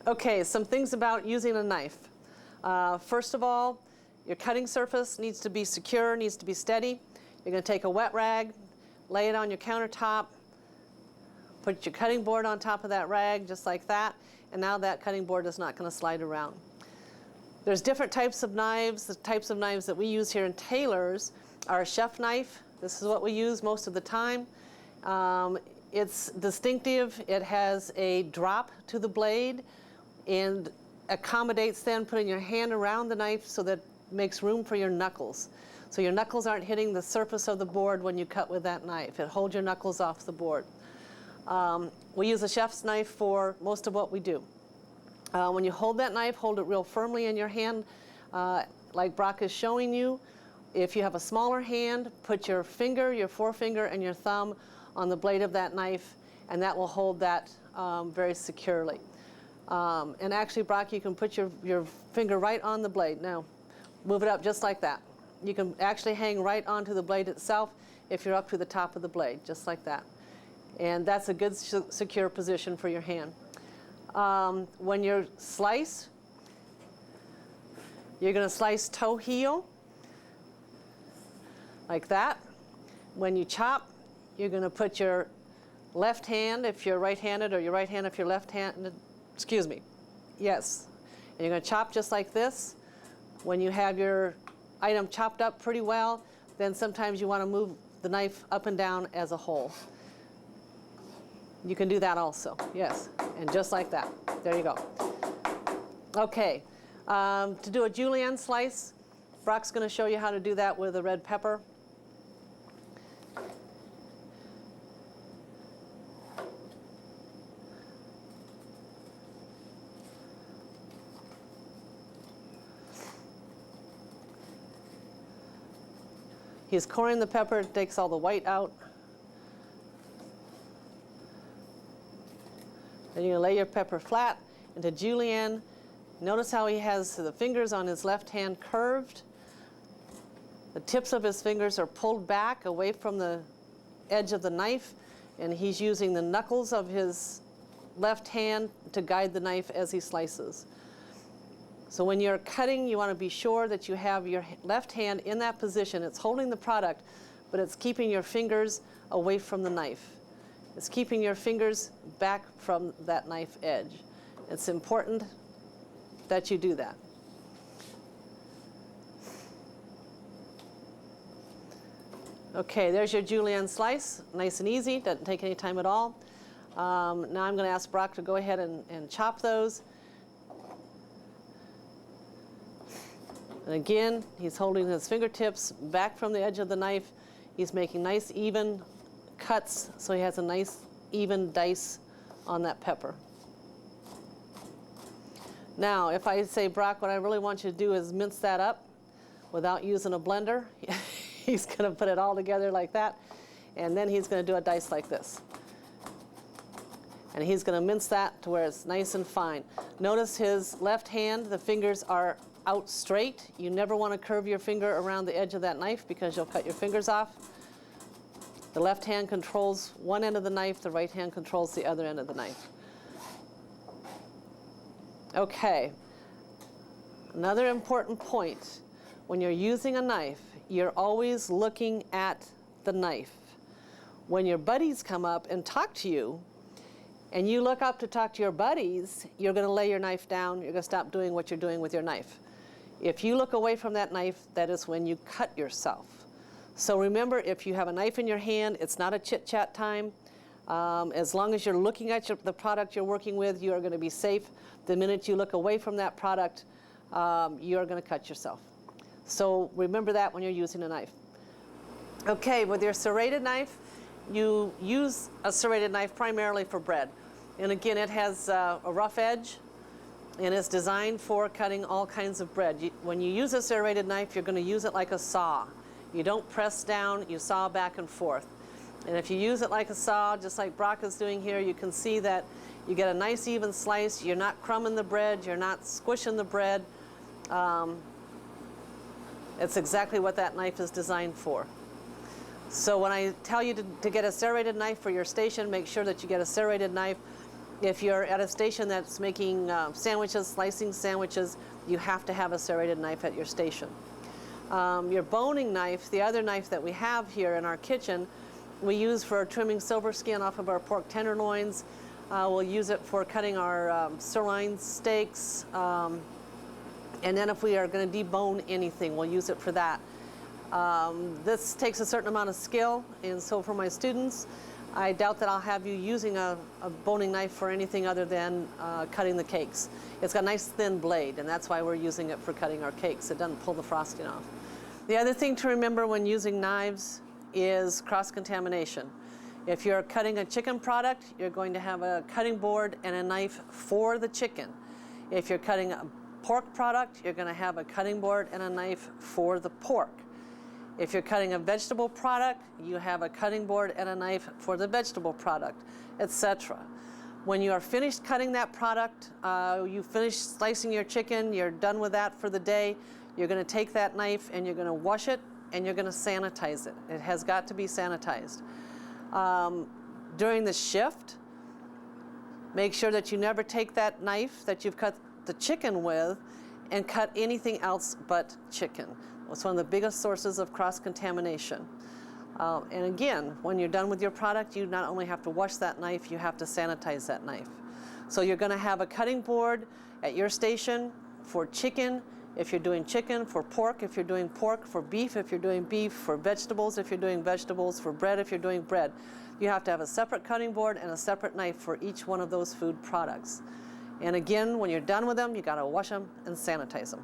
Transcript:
Okay, some things about using a knife. First of all, your cutting surface needs to be secure, needs to be steady. You're going to take a wet rag, lay it on your countertop, put your cutting board on top of that rag just like that, and now that cutting board is not going to slide around. There's different types of knives. The types of knives that we use here in Taylor's are a chef knife. This is what we use most of the time. It's distinctive. It has a drop to the blade and accommodates then putting your hand around the knife so that it makes room for your knuckles. So your knuckles aren't hitting the surface of the board when you cut with that knife. It holds your knuckles off the board. We use a chef's knife for most of what we do. When you hold that knife, hold it real firmly in your hand, like Brock is showing you. If you have a smaller hand, put your finger, your forefinger, and your thumb on the blade of that knife, and that will hold that very securely. And actually, Brock, you can put your finger right on the blade. Now, move it up just like that. You can actually hang right onto the blade itself if you're up to the top of the blade, just like that. And that's a good secure position for your hand. When you slice, you're going to slice toe heel, like that. When you chop, you're going to put your left hand if you're right-handed, or your right hand if you're left-handed. Excuse me. Yes. And you're going to chop just like this. When you have your item chopped up pretty well, then sometimes you want to move the knife up and down as a whole. You can do that also, yes, and just like that. There you go. Okay, to do a julienne slice, Brock's going to show you how to do that with a red pepper. He's coring the pepper, takes all the white out. Then you're going to lay your pepper flat into julienne. Notice how he has the fingers on his left hand curved. The tips of his fingers are pulled back away from the edge of the knife, and he's using the knuckles of his left hand to guide the knife as he slices. So when you're cutting, you want to be sure that you have your left hand in that position. It's holding the product, but it's keeping your fingers away from the knife. It's keeping your fingers back from that knife edge. It's important that you do that. Okay, there's your julienne slice, nice and easy, doesn't take any time at all. Now I'm going to ask Brock to go ahead and chop those. And again, he's holding his fingertips back from the edge of the knife. He's making nice even cuts, so he has a nice even dice on that pepper. Now, if I say, Brock, what I really want you to do is mince that up without using a blender, he's going to put it all together like that, and then he's going to do a dice like this. And he's going to mince that to where it's nice and fine. Notice his left hand, the fingers are out straight. You never want to curve your finger around the edge of that knife because you'll cut your fingers off. The left hand controls one end of the knife, the right hand controls the other end of the knife. Okay, another important point. When you're using a knife, you're always looking at the knife. When your buddies come up and talk to you, and you look up to talk to your buddies, you're going to lay your knife down, you're going to stop doing what you're doing with your knife. If you look away from that knife, that is when you cut yourself. So remember, if you have a knife in your hand, it's not a chit-chat time. As long as you're looking at the product you're working with, you are going to be safe. The minute you look away from that product, you are going to cut yourself. So remember that when you're using a knife. Okay, with your serrated knife, you use a serrated knife primarily for bread. And again, it has a rough edge, and it's designed for cutting all kinds of bread. When you use a serrated knife, you're going to use it like a saw. You don't press down, you saw back and forth. And if you use it like a saw, just like Brock is doing here, you can see that you get a nice even slice. You're not crumbing the bread, you're not squishing the bread. It's exactly what that knife is designed for. So when I tell you to get a serrated knife for your station, make sure that you get a serrated knife. If you're at a station that's making sandwiches, slicing sandwiches, you have to have a serrated knife at your station. Your boning knife, the other knife that we have here in our kitchen, we use for trimming silver skin off of our pork tenderloins. We'll use it for cutting our sirloin steaks. And then if we are going to debone anything, we'll use it for that. This takes a certain amount of skill, and so for my students, I doubt that I'll have you using a boning knife for anything other than cutting the cakes. It's got a nice thin blade, and that's why we're using it for cutting our cakes. It doesn't pull the frosting off. The other thing to remember when using knives is cross-contamination. If you're cutting a chicken product, you're going to have a cutting board and a knife for the chicken. If you're cutting a pork product, you're going to have a cutting board and a knife for the pork. If you're cutting a vegetable product, you have a cutting board and a knife for the vegetable product, etc. When you are finished cutting that product, you finish slicing your chicken, you're done with that for the day, you're going to take that knife and you're going to wash it and you're going to sanitize it. It has got to be sanitized. During the shift, make sure that you never take that knife that you've cut the chicken with and cut anything else but chicken. It's one of the biggest sources of cross-contamination. And again, when you're done with your product, you not only have to wash that knife, you have to sanitize that knife. So you're going to have a cutting board at your station for chicken, if you're doing chicken, for pork, if you're doing pork, for beef, if you're doing beef, for vegetables, if you're doing vegetables, for bread, if you're doing bread. You have to have a separate cutting board and a separate knife for each one of those food products. And again, when you're done with them, you got to wash them and sanitize them.